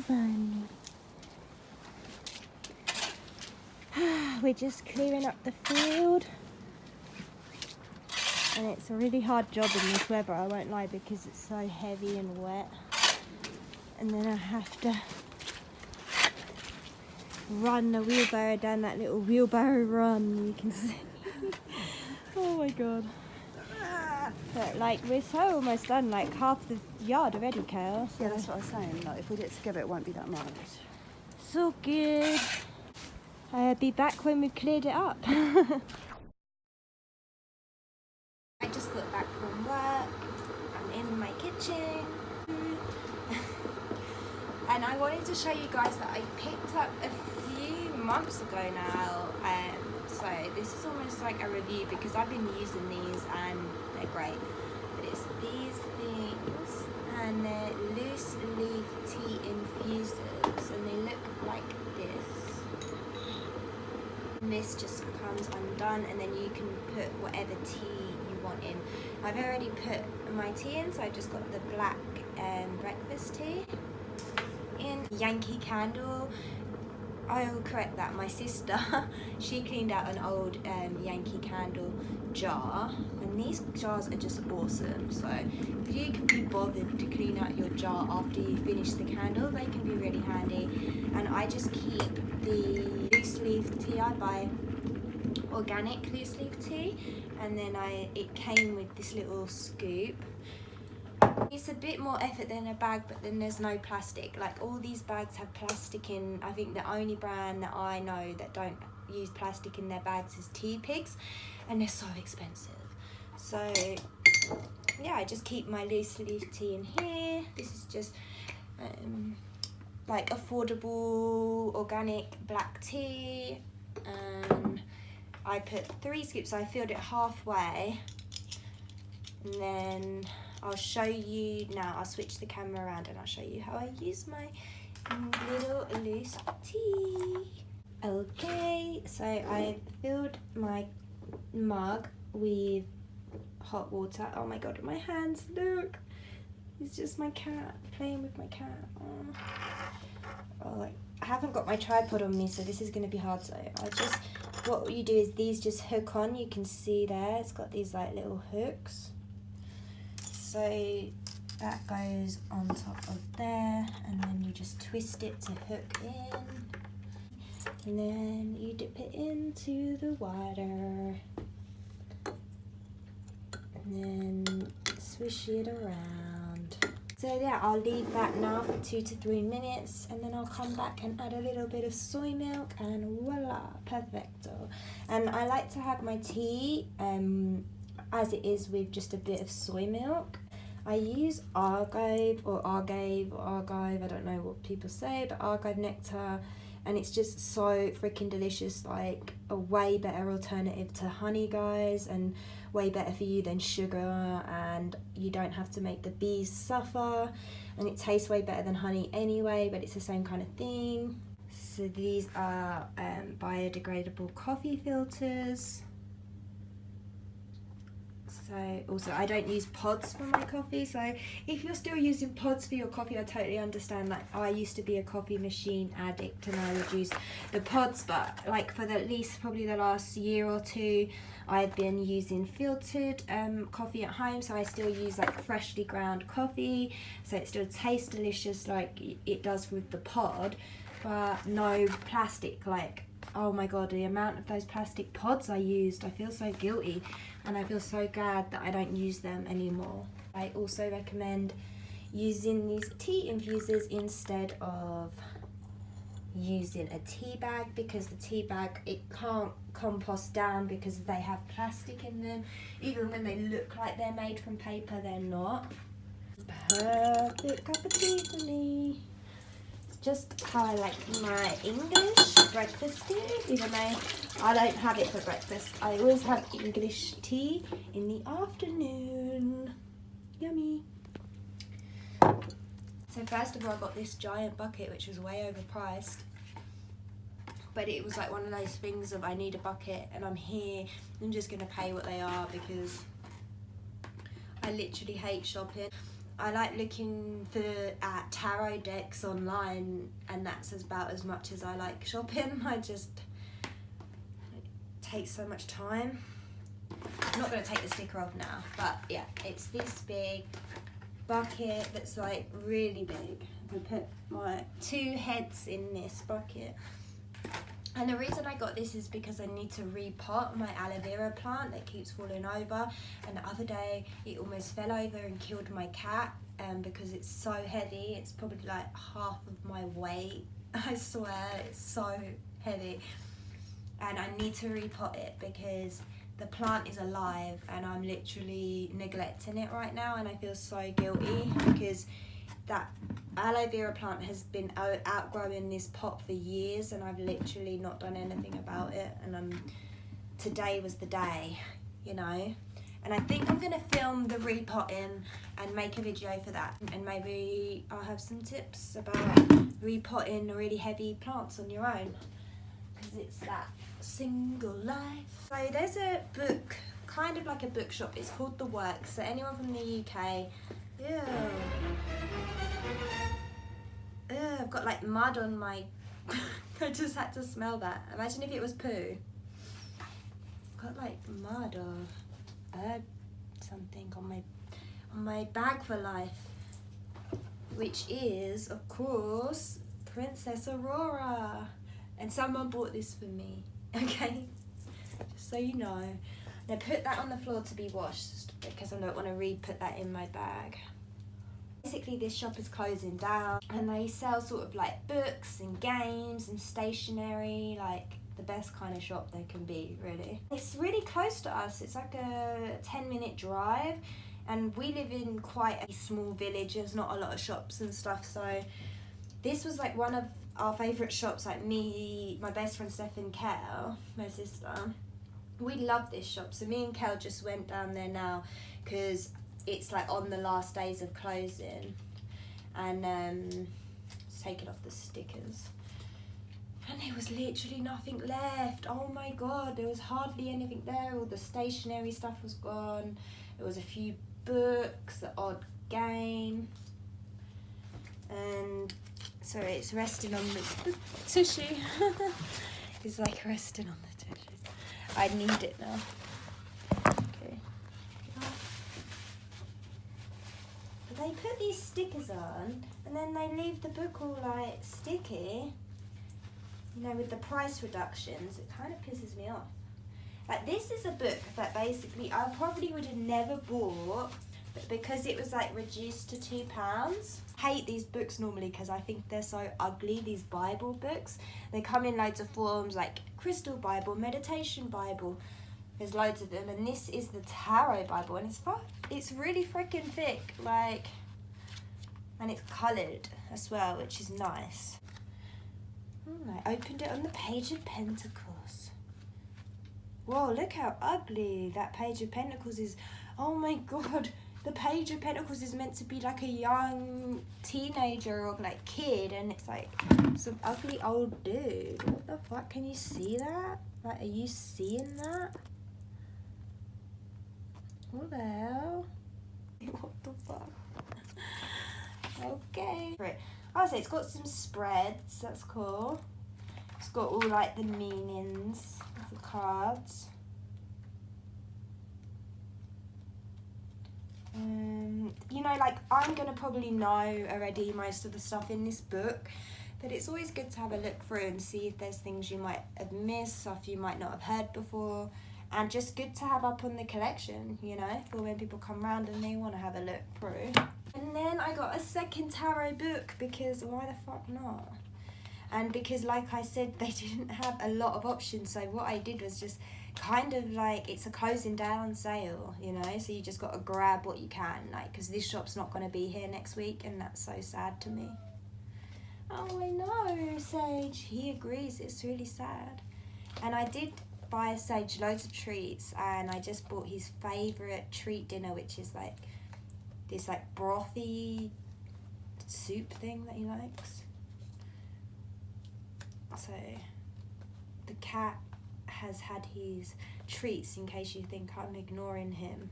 fun. We're just clearing up the field. And it's a really hard job in this weather, I won't lie, because it's so heavy and wet. And then I have to run the wheelbarrow down that little wheelbarrow run, you can see. Oh my god. But like, we're so almost done, like half the yard already, Kale. So. Yeah, that's what I was saying. Like, if we get together, it won't be that much. So good. I'll be back when we've cleared it up. I just got back from work. I'm in my kitchen. And I wanted to show you guys that I picked up a few months ago now. So this is almost like a review because I've been using these and they're great. But it's these things and they're loose leaf tea infusers and they look like this. And this just comes undone and then you can put whatever tea you want in. I've already put my tea in, so I just got the black breakfast tea in. Yankee Candle. I'll correct that, my sister, she cleaned out an old Yankee Candle jar, and these jars are just awesome. So if you can be bothered to clean out your jar after you finish the candle, they can be really handy. And I just keep the loose leaf tea. I buy organic loose leaf tea, and then it came with this little scoop. It's a bit more effort than a bag, but then there's no plastic. Like, all these bags have plastic in. I think the only brand that I know that don't use plastic in their bags is Tea Pigs, and they're so expensive. So yeah, I just keep my loose leaf tea in here. This is just like affordable organic black tea, and I put 3 scoops. I filled it halfway, and then I'll show you now. I'll switch the camera around and I'll show you how I use my little loose tea. Okay, so I filled my mug with hot water. Oh my god, my hands, look. It's just my cat, playing with my cat. Oh, I haven't got my tripod on me, so this is going to be hard. So what you do is these just hook on. You can see there, it's got these like little hooks. So that goes on top of there, and then you just twist it to hook in, and then you dip it into the water, and then swish it around. So yeah, I'll leave that now for 2 to 3 minutes, and then I'll come back and add a little bit of soy milk, and voila, perfecto. And I like to have my tea as it is with just a bit of soy milk. I use argive, I don't know what people say, but argive nectar, and it's just so freaking delicious, like a way better alternative to honey, guys, and way better for you than sugar, and you don't have to make the bees suffer, and it tastes way better than honey anyway, but it's the same kind of thing. So these are biodegradable coffee filters. So also, I don't use pods for my coffee, so if you're still using pods for your coffee, I totally understand. Like, I used to be a coffee machine addict and I would use the pods, but like for at least probably the last year or 2, I've been using filtered coffee at home, so I still use like freshly ground coffee, so it still tastes delicious like it does with the pod, but no plastic. Like, oh my god, the amount of those plastic pods I used, I feel so guilty, and I feel so glad that I don't use them anymore. I also recommend using these tea infusers instead of using a tea bag, because the tea bag, it can't compost down because they have plastic in them. Even when they look like they're made from paper, they're not. Perfect cup of tea for me. Just how I like my English breakfast tea, even though I don't have it for breakfast. I always have English tea in the afternoon. Yummy. So first of all, I got this giant bucket, which was way overpriced. But it was like one of those things of I need a bucket and I'm here. I'm just going to pay what they are because I literally hate shopping. I like looking at tarot decks online, and that's about as much as I like shopping. It takes so much time. I'm not going to take the sticker off now, but yeah, it's this big bucket that's like really big. I put my 2 heads in this bucket. And the reason I got this is because I need to repot my aloe vera plant that keeps falling over. And the other day it almost fell over and killed my cat because it's so heavy. It's probably like half of my weight. I swear, it's so heavy. And I need to repot it because the plant is alive and I'm literally neglecting it right now, and I feel so guilty because that aloe vera plant has been outgrowing this pot for years and I've literally not done anything about it, and today was the day, you know. And I think I'm gonna film the repotting and make a video for that, and maybe I'll have some tips about repotting really heavy plants on your own, because it's that single life. So there's a book, kind of like a bookshop, it's called The Works. So anyone from the UK, ew, I've got like mud on my I just had to smell that. Imagine if it was poo. I've got like mud or something on my bag for life, which is of course Princess Aurora, and someone bought this for me. Okay, just so you know. Now put that on the floor to be washed because I don't want to re-put that in my bag. Basically this shop is closing down and they sell sort of like books and games and stationery, like the best kind of shop they can be, really. It's really close to us. It's like a 10-minute drive, and we live in quite a small village. There's not a lot of shops and stuff, so this was like one of our favourite shops. Like me, my best friend Steph and Kel, my sister, we love this shop. So me and Kel just went down there now because it's like on the last days of closing, and just taking off the stickers. And there was literally nothing left. Oh my god, there was hardly anything there. All the stationery stuff was gone. There was a few books, the odd game, and so it's resting on the tissue. It's like resting on the tissue. I need it now. Okay. They put these stickers on and then they leave the book all like sticky, you know, with the price reductions. It kind of pisses me off. Like, this is a book that basically I probably would have never bought, but because it was like reduced to £2. I hate these books normally because I think they're so ugly, these Bible books. They come in loads of forms, like Crystal Bible, Meditation Bible. There's loads of them, and this is the Tarot Bible, and it's really freaking thick, like, and it's coloured as well, which is nice. I opened it on the Page of Pentacles. Whoa, look how ugly that Page of Pentacles is. Oh my god, the Page of Pentacles is meant to be like a young teenager or like kid, and it's like some ugly old dude. What the fuck? Can you see that? Like, are you seeing that? What the hell? What the fuck? Okay. Right. Oh, so it's got some spreads. That's cool. It's got all like the meanings of the cards. You know, like, I'm gonna probably know already most of the stuff in this book, but it's always good to have a look through and see if there's things you might have missed, stuff you might not have heard before, and just good to have up on the collection, you know, for when people come round and they want to have a look through. And then I got a second tarot book because why the fuck not? And because, like I said, they didn't have a lot of options, so what I did was just kind of like, it's a closing down sale, you know, so you just got to grab what you can, like, because this shop's not going to be here next week, and that's so sad to me. Oh, I know, Sage, he agrees, it's really sad. And I did buy Sage loads of treats, and I just bought his favourite treat dinner, which is like this like brothy soup thing that he likes. So the cat has had his treats, in case you think I'm ignoring him.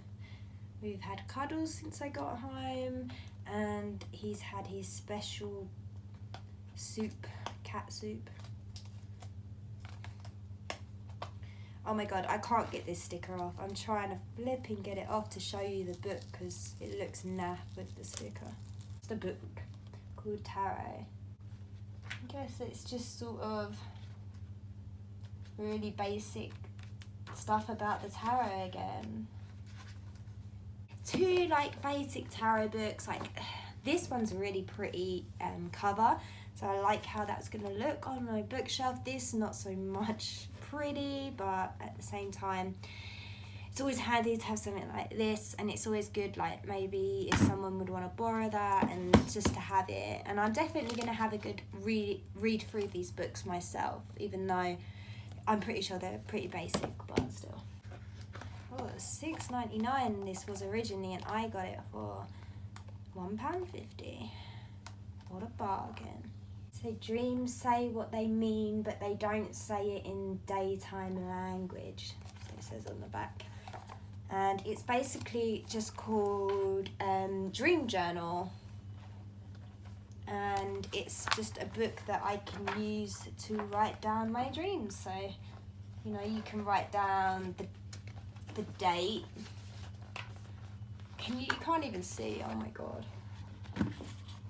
We've had cuddles since I got home, and he's had his special soup, cat soup. Oh my god, I can't get this sticker off. I'm trying to flip and get it off to show you the book because it looks naff with the sticker. It's a book called Tarot. I guess it's just sort of really basic stuff about the tarot again. Two like basic tarot books, like this one's a really pretty cover, so I like how that's gonna look on my bookshelf. This not so much pretty, but at the same time it's always handy to have something like this, and it's always good, like maybe if someone would want to borrow that and just to have it. And I'm definitely going to have a good read through these books myself, even though I'm pretty sure they're pretty basic, but still. Oh, $6.99 this was originally, and I got it for £1.50. What a bargain. So dreams say what they mean, but they don't say it in daytime language. So it says on the back. And it's basically just called Dream Journal. And it's just a book that I can use to write down my dreams. So, you know, you can write down the date. You can't even see, oh my god.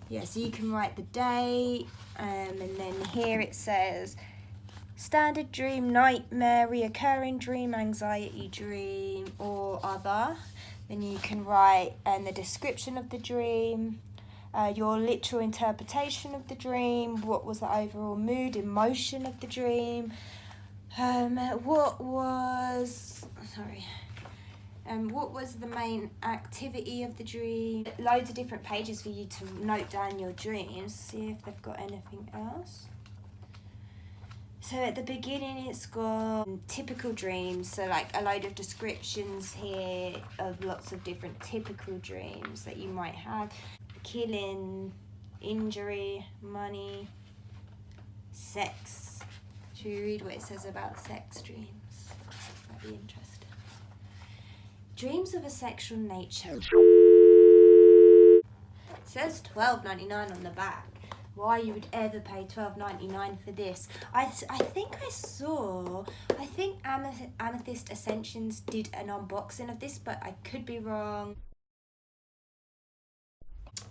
Yeah, so you can write the date, and then here it says standard dream, nightmare, reoccurring dream, anxiety dream, or other. Then you can write the description of the dream, your literal interpretation of the dream, what was the overall mood, emotion of the dream, what was the main activity of the dream. Loads of different pages for you to note down your dreams. See if they've got anything else. So at the beginning it's got typical dreams, so like a load of descriptions here of lots of different typical dreams that you might have. Killing, injury, money, sex. Should we read what it says about sex dreams? Might be interesting. Dreams of a sexual nature. It says $12.99 on the back. Why you would ever pay $12.99 for this? I think Amethyst Ascensions did an unboxing of this, but I could be wrong.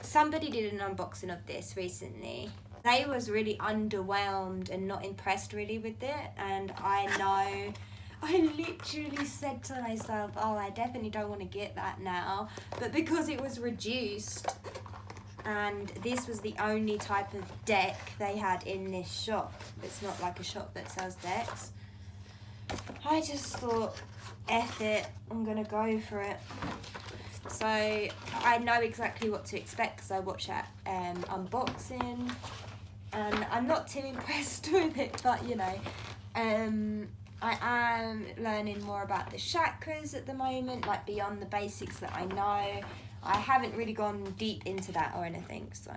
Somebody did an unboxing of this recently. They was really underwhelmed and not impressed really with it, and I literally said to myself, oh, I definitely don't want to get that now, but because it was reduced and this was the only type of deck they had in this shop, it's not like a shop that sells decks, I just thought, F it, I'm gonna go for it. So I know exactly what to expect because I watched that unboxing, and I'm not too impressed with it, but you know, I am learning more about the chakras at the moment, like beyond the basics that I know. I haven't really gone deep into that or anything, so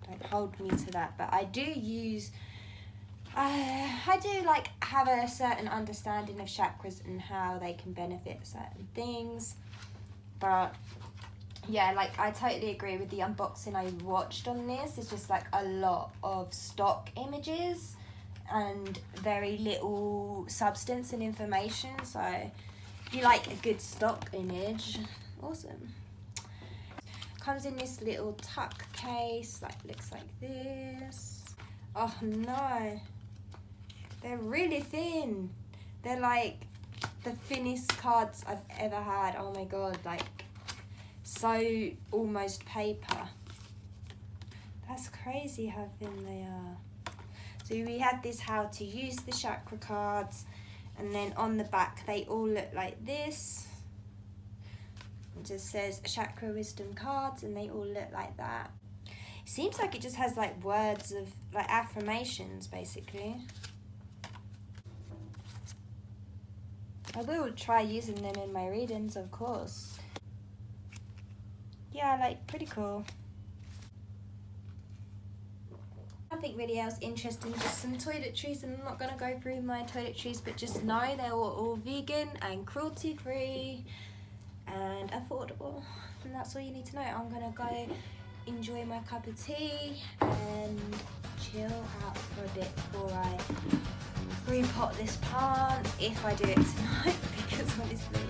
don't hold me to that. But I do like have a certain understanding of chakras and how they can benefit certain things. But yeah, like I totally agree with the unboxing I watched on this. It's just like a lot of stock images and very little substance and information. So if you like a good stock image, awesome. Comes in this little tuck case, like looks like this. Oh no, they're really thin. They're like the thinnest cards I've ever had. Oh my god, like so almost paper. That's crazy how thin they are. So we had this how to use the chakra cards, and then on the back they all look like this. It just says chakra wisdom cards, and they all look like that. It seems like it just has like words of like affirmations basically. I will try using them in my readings, of course. Yeah, like pretty cool. Nothing really else interesting, just some toiletries, and I'm not going to go through my toiletries, but just know they were all vegan and cruelty free. and affordable. And that's all you need to know. I'm gonna go enjoy my cup of tea and chill out for a bit before I repot this plant, if I do it tonight, because honestly